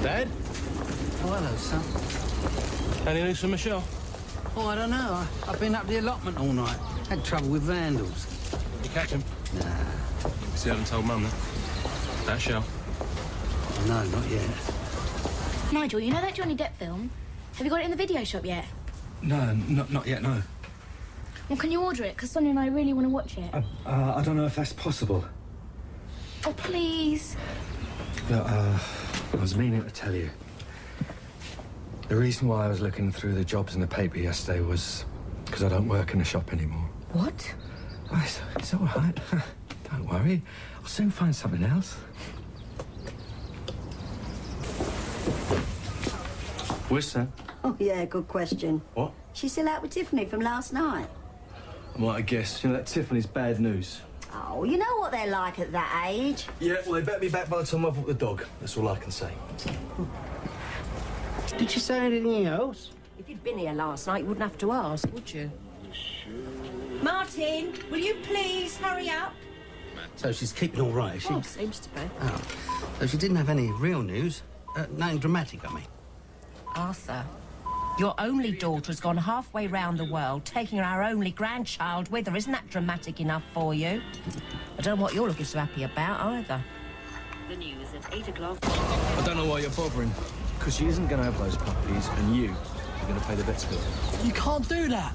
Dad? Oh, hello, son. Any news from Michelle? Oh, I don't know. I've been up the allotment all night. Had trouble with vandals. You catch him? Nah. So you haven't told Mum, then? That Shell? No, not yet. Nigel, you know that Johnny Depp film? Have you got it in the video shop yet? No, not yet, no. Well, can you order it? Because Sonia and I really want to watch it. I don't know if that's possible. Oh, please. Look, I was meaning to tell you. The reason why I was looking through the jobs in the paper yesterday was because I don't work in the shop anymore. What? Oh, it's all right. Don't worry. I'll soon find something else. Where's Sam? Oh, yeah, good question. What? She's still out with Tiffany from last night. I might have guessed. You know, that Tiffany's bad news. Oh, you know what they're like at that age. Yeah, well, they better be back by the time I've walked the dog. That's all I can say. Did you say anything else? If you'd been here last night, you wouldn't have to ask, would you? Martin, will you please hurry up? So she's keeping all right, is she? Oh, seems to be. Oh. So she didn't have any real news? Nothing dramatic, I mean. Arthur, your only daughter has gone halfway round the world, taking our only grandchild with her. Isn't that dramatic enough for you? I don't know what you're looking so happy about, either. The news at 8 o'clock. I don't know why you're bothering. Because she isn't going to have those puppies, and you are going to pay the vet's bill. You can't do that.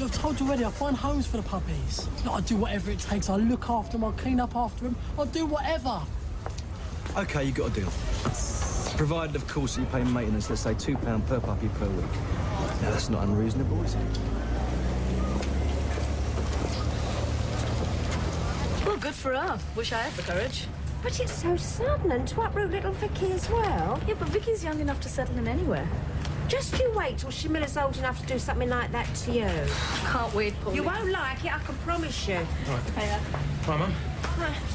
Look, I've told you already, I'll find homes for the puppies. Look, I'll do whatever it takes. I'll look after them, I'll clean up after them, I'll do whatever. OK, you got a deal. Provided, of course, that you pay maintenance, let's say £2 per puppy per week. Now, that's not unreasonable, is it? Well, good for her. Wish I had the courage. But it's so sudden, and to uproot little Vicky as well. Yeah, but Vicky's young enough to settle in anywhere. Just you wait till Shamila's old enough to do something like that to you. Can't wait, Paul. You won't like it, I can promise you. Right. Hi, Mum.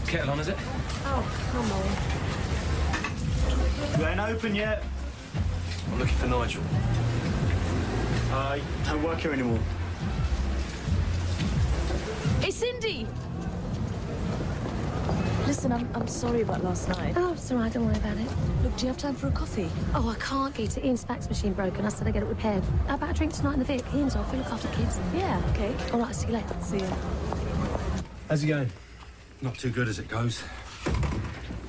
Kettle on, is it? Oh, come on. You ain't open yet. I'm looking for Nigel. Don't work here anymore. Hey, Cindy! Listen, I'm sorry about last night. Oh, it's all right, don't worry about it. Look, do you have time for a coffee? Oh, I can't get it. Ian's fax machine broken. I said I'd get it repaired. How about a drink tonight in the Vic? Ian's off. He'll look after the kids. Yeah, okay. All right, see you later. See you. How's it going? Not too good as it goes.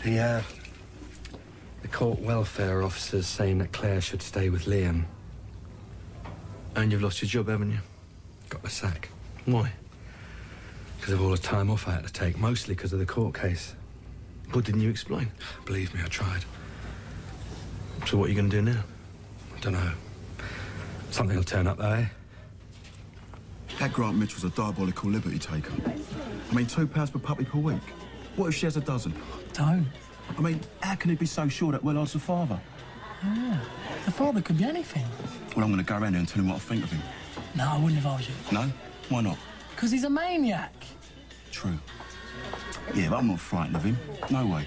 The court welfare officer's saying that Claire should stay with Liam. And you've lost your job, haven't you? Got the sack. Why? Because of all the time off I had to take, mostly because of the court case. But didn't you explain? Believe me, I tried. So what are you going to do now? I don't know. Something will turn up, though, eh? That Grant Mitchell's a diabolical liberty taker. I mean, £2 per puppy per week. What if she has a dozen? Don't. I mean, how can he be so sure that Willard's the father? Yeah. The father could be anything. Well, I'm going to go around there and tell him what I think of him. No, I wouldn't advise you. No? Why not? Because he's a maniac. True. Yeah, but I'm not frightened of him. No way.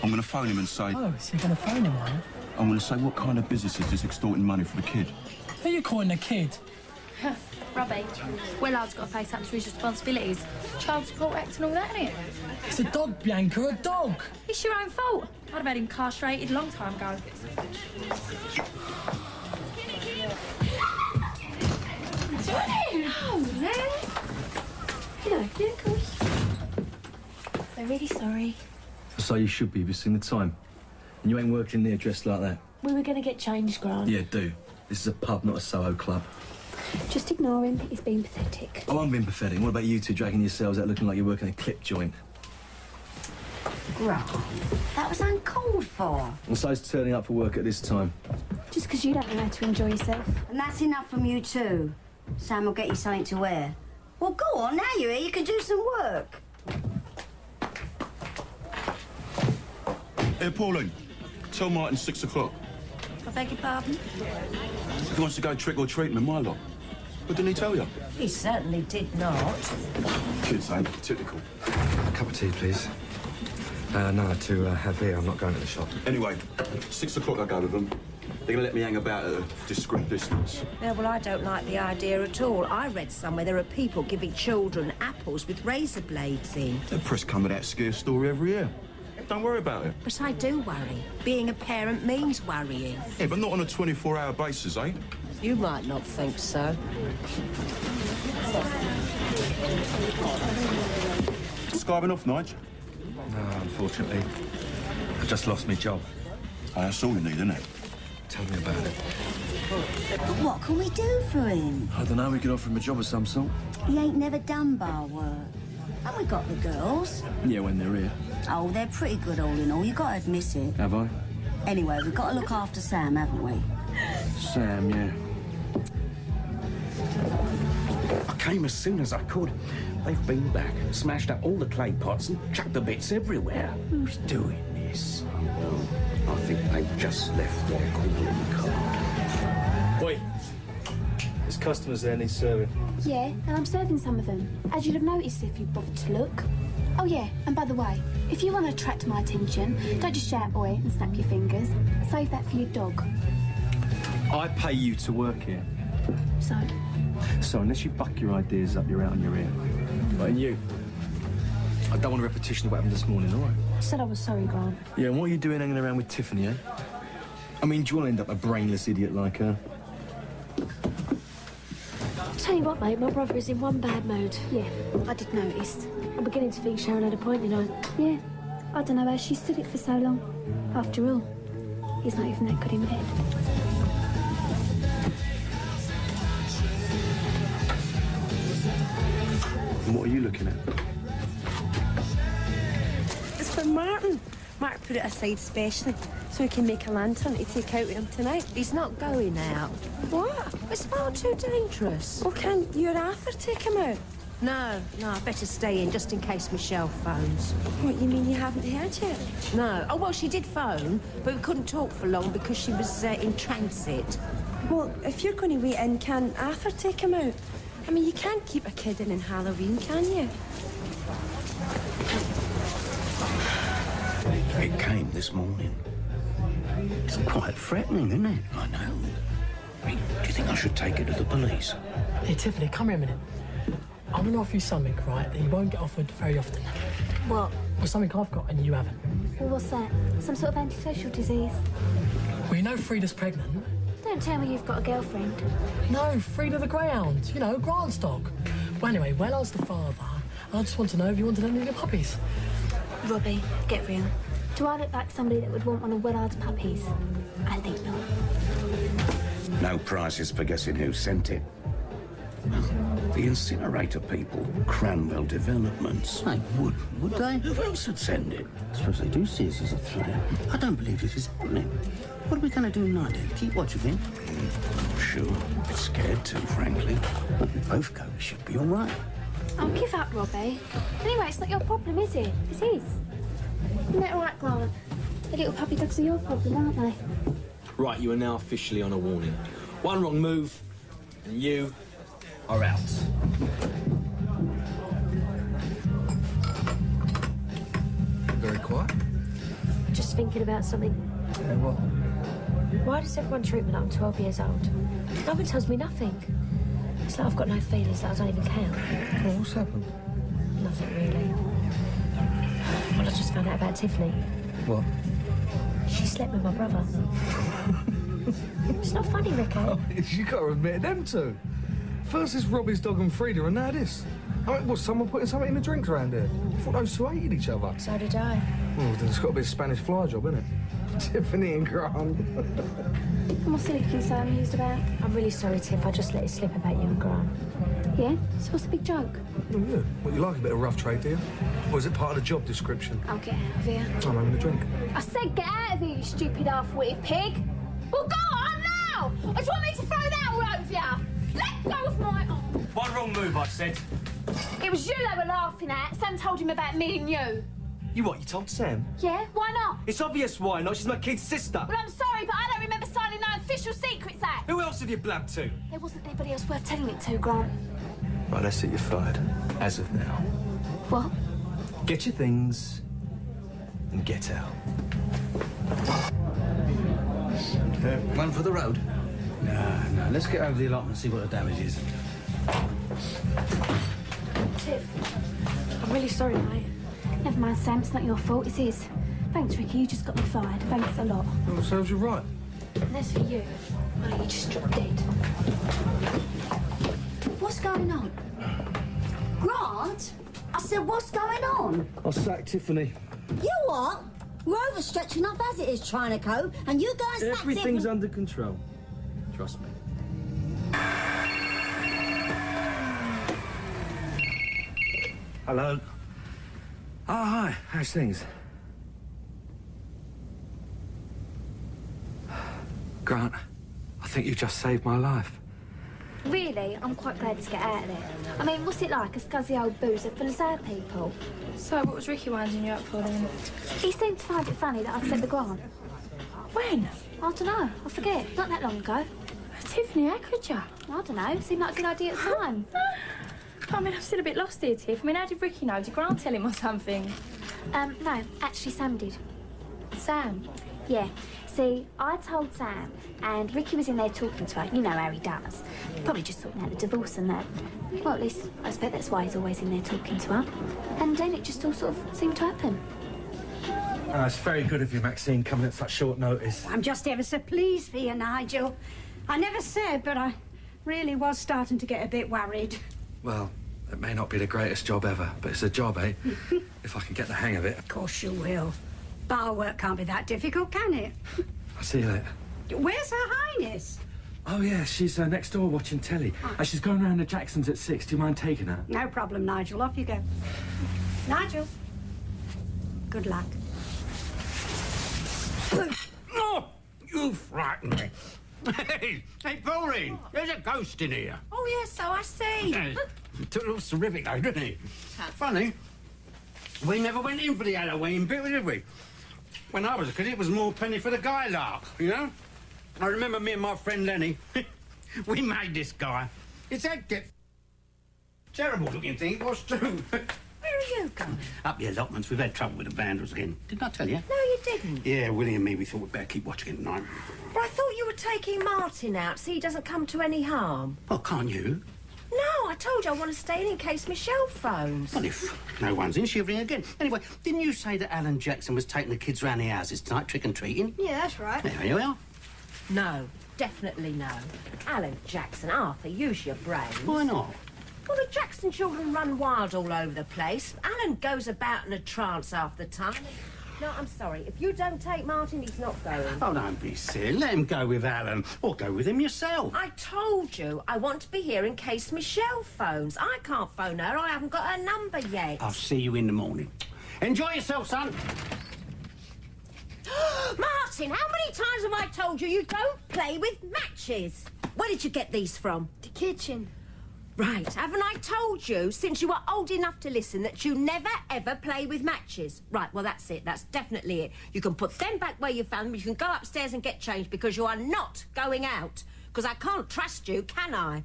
I'm going to phone him and say... Oh, so you're going to phone him, are you? I'm going to say what kind of business is this extorting money for the kid? Who are you calling a kid? Robbie, Willard's got to face up to his responsibilities. Child Support Act and all that, isn't it? It's a dog, Bianca, a dog. It's your own fault. I'd have had him castrated a long time ago. Hello, of course. They're really sorry. So you should be if you've seen the time. And you ain't working there dressed like that. We were going to get changed, Grant. Yeah, do. This is a pub, not a Soho club. Just ignore him. He's being pathetic. Oh, I'm being pathetic. What about you two dragging yourselves out looking like you're working a clip joint? Grant, that was uncalled for. And so's turning up for work at this time. Just because you don't know how to enjoy yourself. And that's enough from you too. Sam will get you something to wear. Well, go on, now you're here, you can do some work. Here, Pauline. Tell Martin 6 o'clock. I beg your pardon? If he wants to go trick-or-treating with my lot. What didn't he tell you? He certainly did not. Kids, eh? Typical. A cup of tea, please. No, to have here. I'm not going to the shop. Anyway, 6 o'clock I go with them. They're going to let me hang about at a discreet distance. Yeah, well, I don't like the idea at all. I read somewhere there are people giving children apples with razor blades in. The press come with that scare story every year. Don't worry about it. But I do worry. Being a parent means worrying. Yeah, but not on a 24-hour basis, eh? You might not think so. Skiving off, Nige? No, unfortunately. I just lost my job. That's all you need, isn't it? Tell me about it. But what can we do for him? I don't know, we could offer him a job of some sort. He ain't never done bar work. And we got the girls. Yeah, when they're here. Oh, they're pretty good all in all, you gotta admit it. Have I? Anyway, we've got to look after Sam, haven't we? Sam, yeah. I came as soon as I could. They've been back, smashed up all the clay pots and chucked the bits everywhere. Who's doing this? Well, I think they've just left their calling card. Oi. There's customers there need serving. Yeah, and I'm serving some of them, as you'd have noticed if you'd bothered to look. Oh yeah, and by the way, if you want to attract my attention, don't just shout oi and snap your fingers. Save that for your dog. I pay you to work here. So, unless you buck your ideas up, you're out on your ear. Right, and you? I don't want a repetition of what happened this morning, all right? I said I was sorry, Grant. Yeah, and what are you doing hanging around with Tiffany, eh? I mean, do you want to end up a brainless idiot like her? Tell you what, mate, my brother is in one bad mood. Yeah, I did notice. I'm beginning to think Sharon had a point, you know. Yeah, I don't know how she stood it for so long. After all, he's not even that good in bed. And what are you looking at? It's for Martin. Mark put it aside specially so he can make a lantern to take out with him tonight. He's not going out. What? It's far too dangerous. Well, can you and Arthur take him out? No, I better stay in just in case Michelle phones. What, you mean you haven't heard yet? No. Oh, well, she did phone, but we couldn't talk for long because she was in transit. Well, if you're going to wait in, can Arthur take him out? I mean, you can't keep a kid in Halloween, can you? It came this morning. It's quite threatening, isn't it? I know. I mean, do you think I should take it to the police? Hey, Tiffany, come here a minute. I want to offer you something, right, that you won't get offered very often. What? Well, something I've got and you haven't. Well, what's that? Some sort of antisocial disease? Well, you know Frida's pregnant. Don't tell me you've got a girlfriend. No, Frida the Greyhound. You know, Grant's dog. Well, anyway, while I was the father, I just want to know if you wanted any of your puppies. Robbie, get real. Do I look like somebody that would want one of Willard's puppies? I think not. No prizes for guessing who sent it. The incinerator people, Cranwell Developments. They would they? Who else would send it? I suppose they do see us as a threat. I don't believe this is happening. What are we going to do tonight, then? Keep watching him? Not sure. A bit scared too, frankly. Well, we both go. We should be all right. Oh, give up, Robbie. Anyway, it's not your problem, is it? It's his. Isn't that right, Grant? The little puppy dogs are your problem, aren't they? Right, you are now officially on a warning. One wrong move, and you are out. Very quiet. Just thinking about something. Yeah, what? Why does everyone treat me like I'm 12 years old? No one tells me nothing. It's like I've got no feelings, like I don't even count. Well, what's happened? Nothing really. Well, I just found out about Tiffany. What? She slept with my brother. It's not funny, Ricky. Oh, you got to admit them two. First it's Robbie's dog and Frida, and now this. I mean, was someone putting something in the drinks around here? I thought those two hated each other. So did I. Well, then it's got to be a Spanish fly job, isn't it? Tiffany and Grant. And what's the leaking so amused about? I'm really sorry, Tiff. I just let it slip about you and Grant. Yeah? So what's the big joke? Oh, yeah. Well, you like a bit of rough trade, do you? Or is it part of the job description? I'll get out of here. I'm having a drink. I said get out of here, you stupid half-witted pig! Well, go on now! Or do you want me to throw that all over you? Let go of my arm! One wrong move, I said. It was you they were laughing at. Sam told him about me and you. You what, you told Sam? Yeah? Why not? It's obvious why not. She's my kid's sister. Well, I'm sorry, but I don't remember signing no Official Secrets Act. Who else have you blabbed to? There wasn't anybody else worth telling it to, Grant. Right, that's it, you're fired. As of now. What? Get your things and get out. One for the road? No. Let's get over the allotment and see what the damage is. Tiff, I'm really sorry, mate. Never mind, Sam. It's not your fault. It's his. Thanks, Ricky. You just got me fired. Thanks a lot. Well, serves you right. And as for you, well, you just dropped dead. What's going on? Grant? I said, what's going on? I'll sack Tiffany. You what? We're overstretched enough as it is trying to cope, and you guys... Everything's under control. Trust me. Hello. Oh, hi. How's things? Grant, I think you just saved my life. Really? I'm quite glad to get out of there. I mean, what's it like, a scuzzy old boozer full of sad people? So, what was Ricky winding you up for then? He seemed to find it funny that I'd set the grant. When? I don't know. I forget. Not that long ago. Tiffany, how could you? I don't know. It seemed like a good idea at the time. I mean, I'm still a bit lost here, Tiff. I mean, how did Ricky know? Did Grant tell him or something? No. Actually, Sam did. Sam? Yeah. See, I told Sam, and Ricky was in there talking to her. You know how he does. Probably just sorting out the divorce and that. Well, at least I expect that's why he's always in there talking to her. And then it just all sort of seemed to happen. It's very good of you, Maxine, coming at such short notice. I'm just ever so pleased for you, Nigel. I never said, but I really was starting to get a bit worried. Well, it may not be the greatest job ever, but it's a job, eh? If I can get the hang of it. Of course you will. Bar work can't be that difficult, can it? I'll see you later. Where's Her Highness? Oh, yeah, she's next door watching telly. She's going around the Jacksons at 6. Do you mind taking her? No problem, Nigel. Off you go. Nigel. Good luck. Oh, you frightened me. Hey, Pauline, there's a ghost in here. Oh, yes, so I see. Yeah, it looks terrific, though, doesn't it? Funny, we never went in for the Halloween bit, did we? When I was a kid, it was more penny for the guy lark, you know? I remember me and my friend Lenny, we made this guy. His head get... Terrible looking thing, it was too. Where are you going? Up the allotments, we've had trouble with the vandals again. Didn't I tell you? No, you didn't. Yeah, Willie and me, we thought we'd better keep watching it tonight. But I thought you were taking Martin out so he doesn't come to any harm. Well, can't you? No, I told you I want to stay in case Michelle phones. Well, if no one's in, she'll ring again. Anyway, didn't you say that Alan Jackson was taking the kids round the houses tonight, trick-and-treating? Yeah, that's right. There you are. No, definitely no. Alan Jackson, Arthur, use your brains. Why not? Well, the Jackson children run wild all over the place. Alan goes about in a trance half the time. No, I'm sorry. If you don't take Martin, he's not going. Oh, don't be silly. Let him go with Alan, or go with him yourself. I told you I want to be here in case Michelle phones. I can't phone her. I haven't got her number yet. I'll see you in the morning. Enjoy yourself, son. Martin, how many times have I told you you don't play with matches? Where did you get these from? The kitchen. Right, haven't I told you, since you were old enough to listen, that you never, ever play with matches? Right, well, that's it. That's definitely it. You can put them back where you found them. You can go upstairs and get changed, because you are not going out. Because I can't trust you, can I?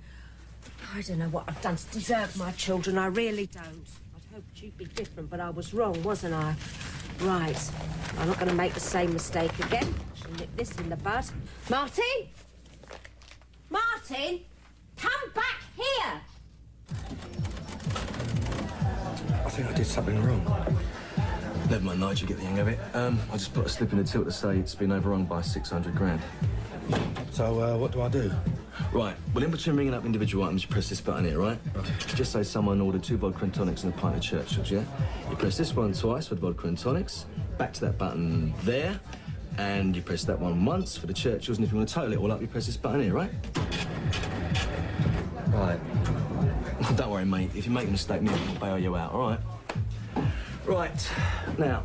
I don't know what I've done to deserve my children. I really don't. I'd hoped you'd be different, but I was wrong, wasn't I? Right. I'm not going to make the same mistake again. I shall nip this in the bud. Martin? Martin? Come back here! I think I did something wrong. Never mind, Nigel, get the hang of it. I just put a slip in the till to say it's been overrun by 600 grand. So, what do I do? Right, well, in between ringing up individual items, you press this button here, right? Just say someone ordered 2 vodka and tonics and a pint of Churchill's, yeah? You press this one twice for the vodka and tonics, back to that button there, and you press that one once for the Churchill's, and if you want to total it all up, you press this button here, right? Right. Don't worry, mate. If you make a mistake, me will bail you out, all right? Right. Now,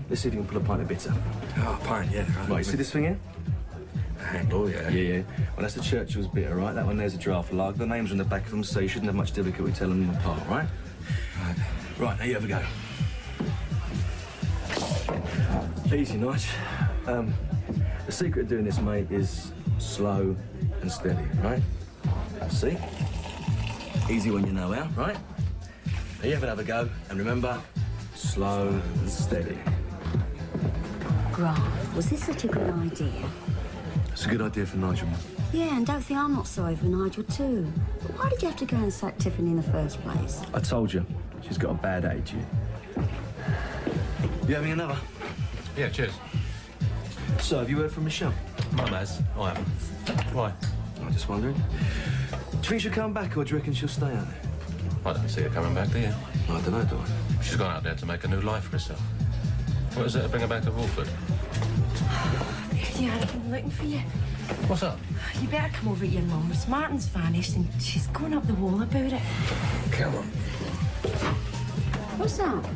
let's see if you can pull a pint of bitter. Oh, pint, yeah. Right, you see this thing here? Handle, yeah. Yeah. Well, that's the Churchill's bitter, right? That one there's a draft lager. The names are on the back of them, so you shouldn't have much difficulty telling them apart, right? Right, now you have a go. Easy, Nige. The secret of doing this, mate, is slow and steady, right? See? Easy when you know how, right? Now you have a go, and remember, slow and steady. Grant, was this such a good idea? It's a good idea for Nigel. Yeah, and don't think I'm not sorry for Nigel, too. But why did you have to go and sack Tiffany in the first place? I told you, she's got a bad attitude. You having another? Yeah, cheers. So, have you heard from Michelle? Mum has. I haven't. Why? I'm just wondering. Do you think she'll come back, or do you reckon she'll stay out there? I don't see her coming back, do you? I don't know, do I? She's gone out there to make a new life for herself. What is it to bring her back to Wolford? Yeah, I've been looking for you. What's up? You better come over to your mum's. Martin's vanished and she's going up the wall about it. Come on. What's that?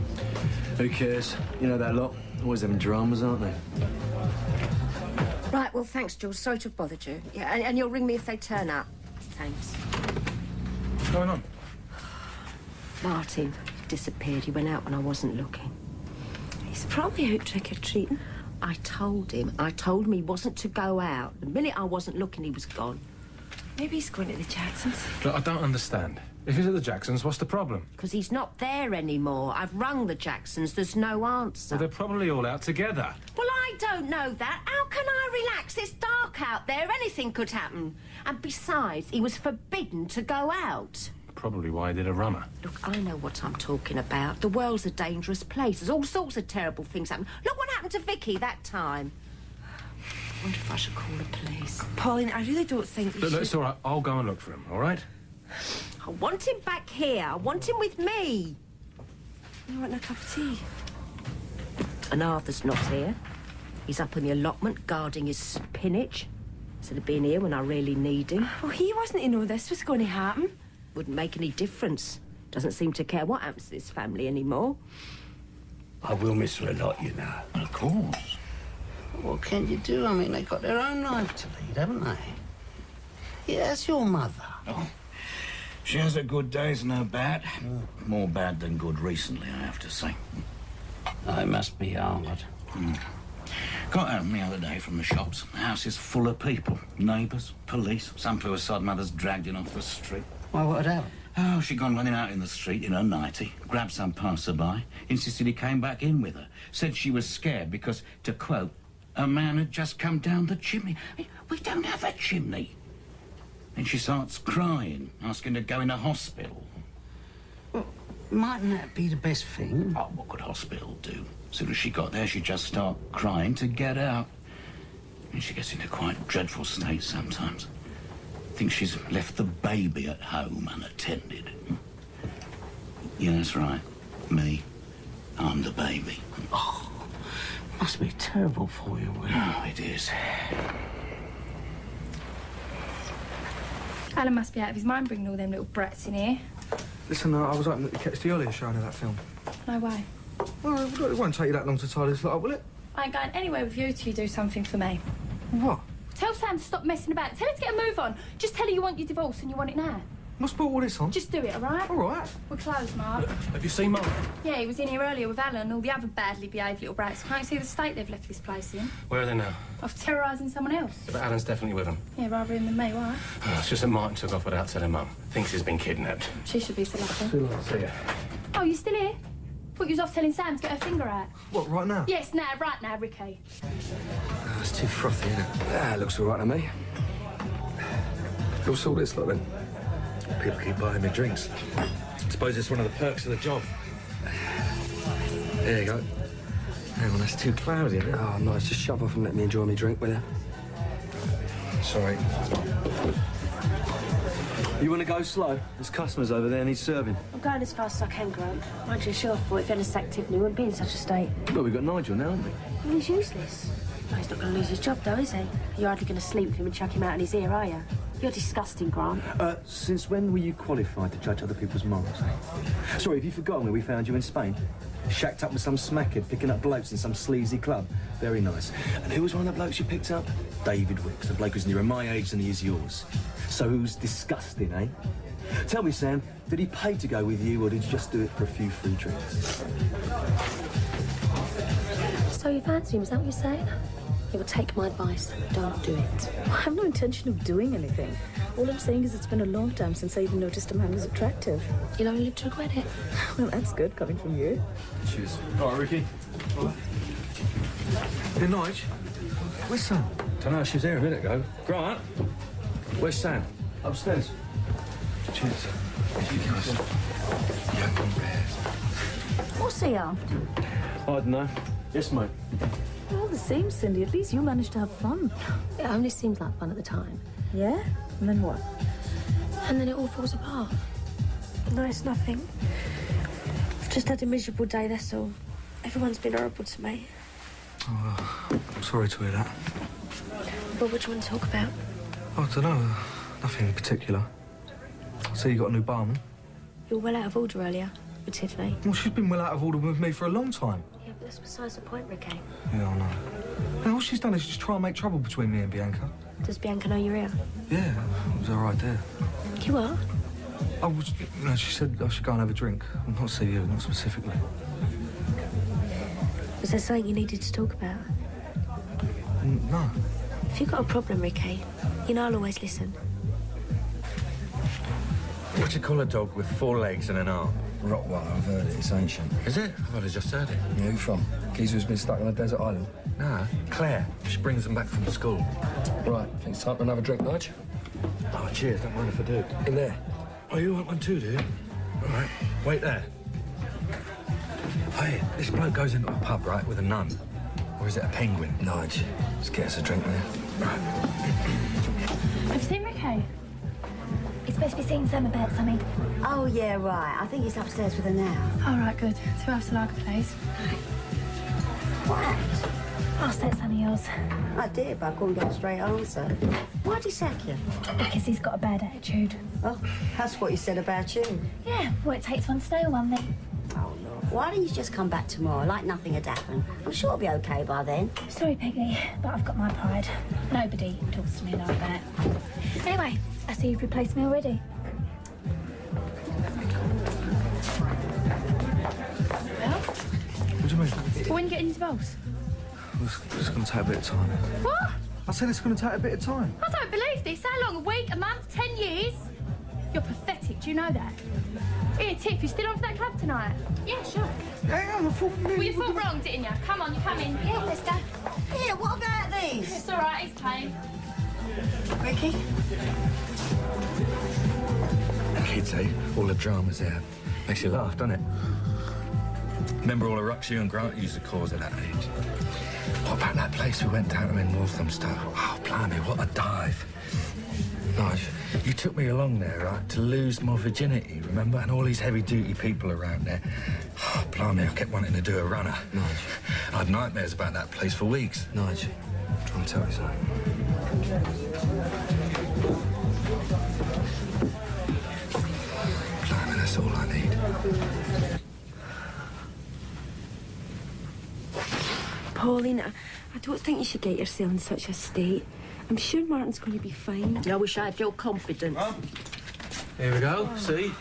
Who cares? You know that lot. Always having dramas, aren't they? Right, well, thanks, Jules. Sorry to have bothered you. Yeah, and you'll ring me if they turn up. Thanks. What's going on? Martin disappeared. He went out when I wasn't looking. He's probably out trick-or-treating. I told him he wasn't to go out. The minute I wasn't looking, he was gone. Maybe he's going to the Jacksons. Look, I don't understand. If he's at the Jacksons, what's the problem? Because he's not there anymore. I've rung the Jacksons. There's no answer. Well, they're probably all out together. Well, I don't know that. How can I relax? It's dark out there. Anything could happen. And besides, he was forbidden to go out. Probably why he did a rummer. Look, I know what I'm talking about. The world's a dangerous place. There's all sorts of terrible things happen. Look what happened to Vicky that time. I wonder if I should call the police. Pauline, I really don't think you Look, should... it's all right. I'll go and look for him, all right? I want him back here. I want him with me. You want a cup of tea? And Arthur's not here. He's up in the allotment guarding his spinach. Instead of being here when I really need him. Well, he wasn't to know this was going to happen. Wouldn't make any difference. Doesn't seem to care what happens to this family anymore. I will miss her a lot, you know. Of course. What can you do? I mean, they've got their own life to lead, haven't they? Yeah, that's your mother. Oh, she has her good days and her bad. More bad than good recently, I have to say. Oh, it must be hard. Got home the other day from the shops. The house is full of people. Neighbours, police, some poor sod mother's dragged in off the street. Why, what happened? Oh, she'd gone running out in the street in her nightie, grabbed some passerby, insisted he came back in with her, said she was scared because, to quote, a man had just come down the chimney. We don't have a chimney. Then she starts crying, asking to go in a hospital. Well, mightn't that be the best thing? Oh, what could hospital do? As soon as she got there, she'd just start crying to get out. And she gets into quite dreadful states sometimes. Thinks she's left the baby at home unattended. Yeah, that's right. Me. I'm the baby. Oh, must be terrible for you, Will. Oh, it is. Alan must be out of his mind bringing all them little brats in here. Listen, I was hoping that you catch the earlier showing of that film. No way. Well, it won't take you that long to tie this lot up, will it? I ain't going anywhere with you till you do something for me. What? Tell Sam to stop messing about. Tell her to get a move on. Just tell her you want your divorce and you want it now. What's brought all this on? Just do it, all right? All right. We're closed, Mark. Have you seen Mum? Yeah, he was in here earlier with Alan and all the other badly behaved little brats. Can't you see the state they've left this place in? Where are they now? Of terrorising someone else. But Alan's definitely with them. Yeah, rather him than me, why? Oh, it's just that Martin took off without telling Mum. Thinks he's been kidnapped. She should be so lucky. See ya. Oh, you still here? Thought you was off telling Sam to get her finger out. What, right now? Yes, now, right now, Ricky. Oh, it's too frothy, isn't it? Ah, looks all right to me. What's all this lot, then? People keep buying me drinks. Suppose it's one of the perks of the job. There you go. Hang on, that's too cloudy, isn't it? Oh, nice. Just shove off and let me enjoy my drink, will you? Sorry. You want to go slow? There's customers over there need serving. I'm going as fast as I can, Grant. Mind you, sure thought if Ennis actively wouldn't be in such a state. Well, we've got Nigel now, haven't we? Well, he's useless. No, he's not going to lose his job, though, is he? You're hardly going to sleep with him and chuck him out in his ear, are you? You're disgusting, Grant. Since when were you qualified to judge other people's morals, eh? Sorry, have you forgotten where we found you in Spain? Shacked up with some smackhead, picking up blokes in some sleazy club. Very nice. And who was one of the blokes you picked up? David Wicks, the bloke who's nearer my age than he is yours. So who's disgusting, eh? Tell me, Sam, did he pay to go with you, or did you just do it for a few free drinks? So you fancy him, is that what you're saying? You will take my advice. Don't do it. I have no intention of doing anything. All I'm saying is it's been a long time since I even noticed a man was attractive. You'll only live to regret it. Well, that's good coming from you. Cheers. All right, Ricky. Hey, Nige. Where's Sam? Don't know, she was here a minute ago. Grant? Where's Sam? Upstairs. Cheers. What's he after? I don't know. Yes, mate. the same, Cindy. At least you managed to have fun. It only seemed like fun at the time. Yeah? And then what? And then it all falls apart. No, it's nothing. I've just had a miserable day, that's all. Everyone's been horrible to me. Oh, I'm sorry to hear that. Well, what do you want to talk about? Oh, I don't know. Nothing in particular. So you got a new barman? You were well out of order earlier with Tiffany. Well, she's been well out of order with me for a long time. Yeah, but that's besides the point, Ricky. Yeah, I know. And all she's done is just try and make trouble between me and Bianca. Does Bianca know you're here? Yeah, it was all right there. You are? I was, you know, she said I should go and have a drink. Not see you, not specifically. Was there something you needed to talk about? No. If you've got a problem, Ricky, you know I'll always listen. What do you call a dog with 4 legs and an arm? Rottweiler, I've heard it. It's ancient. Is it? I've only just heard it. Yeah, who from? Geezer who's been stuck on a desert island? Nah, Claire. She brings them back from school. Right, think it's time for another drink, Nige? Oh, cheers. Don't mind if I do. In there. Oh, you want one too, do you? All right. Wait there. Hey, this bloke goes into a pub, right, with a nun. Or is it a penguin? Nige, just get us a drink there. Right. Have you seen Ricky? He's supposed to be seeing Sam about something. Oh, yeah, right. I think he's upstairs with her now. All right, good. 2 hours to lager, please. What? Ask that son of yours. I did, but I couldn't get a straight answer. Why'd he sack you? Because he's got a bad attitude. Oh, that's what he said about you. Yeah, well, it takes one to know one then. Oh, look. Why don't you just come back tomorrow like nothing had happened? I'm sure it'll be okay by then. Sorry, Peggy, but I've got my pride. Nobody talks to me like that. Anyway, I see you've replaced me already. Well, What do you mean? when are you getting divorced? It's going to take a bit of time. What? I said it's going to take a bit of time. I don't believe this. How long? A week? A month? 10 years? You're pathetic. Do you know that? Here, Tiff, you still on for that club tonight? Yeah, sure. Hang on, I thought... Well, you thought wrong, didn't you? Come on, you come in. Yeah, mister. Here, what about these? It's all right. He's playing. Ricky? Kids, eh? All the dramas there. Makes you laugh, doesn't it? Remember all the rucks you and Grant used to cause at that age? What about that place we went down to in Walthamstow? Oh, blimey, what a dive. Nige, you took me along there, right, to lose my virginity, remember? And all these heavy-duty people around there. Oh, blimey, I kept wanting to do a runner. Nige. I had nightmares about that place for weeks. Nige, I'm trying to tell you something. Blimey, that's all I need. Paulina, I don't think you should get yourself in such a state. I'm sure Martin's going to be fine. I wish I had your confidence. Here we go. See?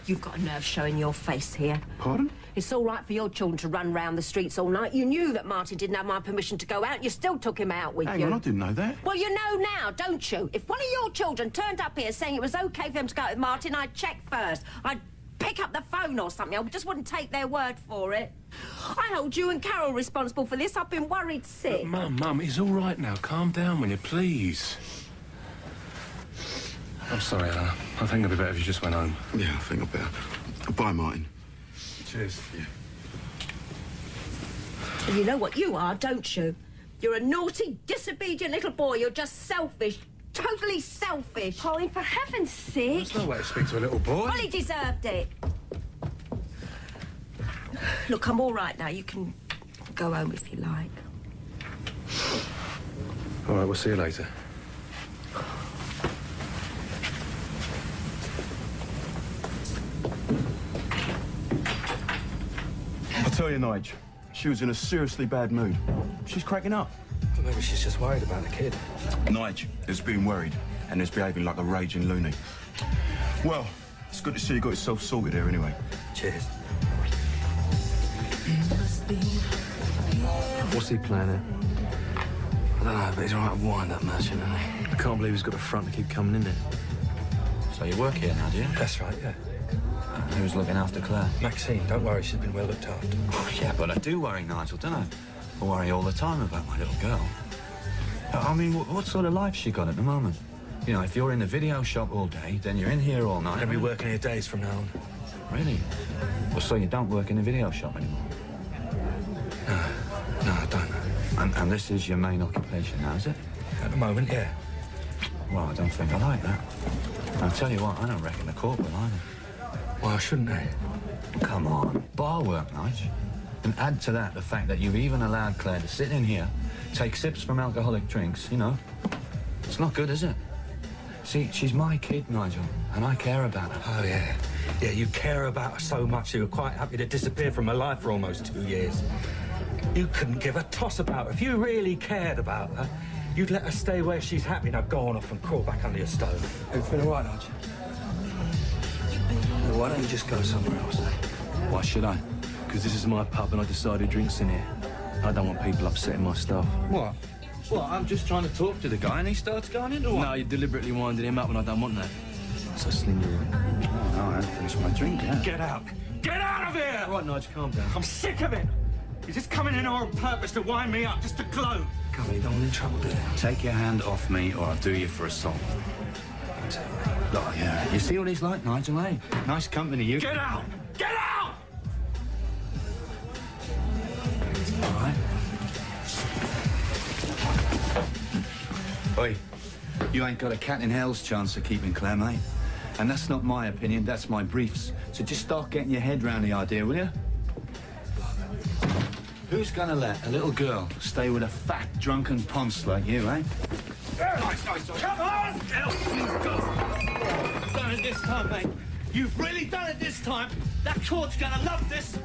You've got a nerve showing your face here. Pardon? It's all right for your children to run round the streets all night. You knew that Martin didn't have my permission to go out. You still took him out with you. Hang on, I didn't know that. Well, you know now, don't you? If one of your children turned up here saying it was OK for them to go out with Martin, I'd check first. I'd pick up the phone or something. I just wouldn't take their word for it. I hold you and Carol responsible for this. I've been worried sick. Mum, he's all right now. Calm down, will you, please? I'm sorry, Anna. I think it'd be better if you just went home. Yeah, I think I better. Bye, Martin. Cheers. Yeah. And you know what you are, don't you? You're a naughty, disobedient little boy. You're just selfish. Totally selfish. Polly, for heaven's sake. There's no way to speak to a little boy. Well, he deserved it. Look, I'm all right now. You can go home if you like. All right, we'll see you later. I tell you, Nige, she was in a seriously bad mood. She's cracking up. Well, maybe she's just worried about the kid. Nige is being worried and is behaving like a raging loony. Well, it's good to see you got yourself sorted here anyway. Cheers. What's he planning? I don't know, but he's all right wind-up merchant, isn't he? I can't believe he's got the front to keep coming in there. So you work here now, do you? That's right, yeah. Who's looking after Claire? Maxine, don't worry, she's been well looked after. Oh, yeah, but I do worry, Nigel, don't I? I worry all the time about my little girl. I mean, what sort of life she got at the moment? You know, if you're in the video shop all day, then you're in here all night. I'll be working here days from now on. Really? Well, so you don't work in the video shop anymore? No, I don't. And this is your main occupation now, is it? At the moment, yeah. Well, I don't think I like that. I'll tell you what, I don't reckon the court will either. Why shouldn't they? Come on, bar work, Nige. And add to that the fact that you've even allowed Claire to sit in here, take sips from alcoholic drinks, you know. It's not good, is it? See, she's my kid, Nigel, and I care about her. Oh, yeah. Yeah, you care about her so much you were quite happy to disappear from her life for almost 2 years. You couldn't give a toss about her. If you really cared about her, you'd let her stay where she's happy. Now go on off and crawl back under your stove. Everything all right, Nigel? Well, why don't you just go somewhere else? Why should I? Because this is my pub and I decided drinks in here. I don't want people upsetting my stuff. What? Well, I'm just trying to talk to the guy and he starts going into one. No, you're deliberately winding him up and I don't want that. So sling you in. Oh, no, I haven't finished my drink yet. Get out! Get out of here! All right, Nigel, calm down. I'm sick of it! You're just coming in on purpose to wind me up, just to gloat. Come on, you don't want any trouble, do you? Take your hand off me or I'll do you for assault. Oh, yeah. You see what he's like, Nigel, eh? Nice company, you. Get out! Get out! All right. Oi, you ain't got a cat in hell's chance of keeping Claire, mate. And that's not my opinion, that's my briefs. So just start getting your head round the idea, will you? Who's gonna let a little girl stay with a fat, drunken ponce like you, eh? Nice. Come on! Done it this time, mate. You've really done it this time. That court's gonna love this.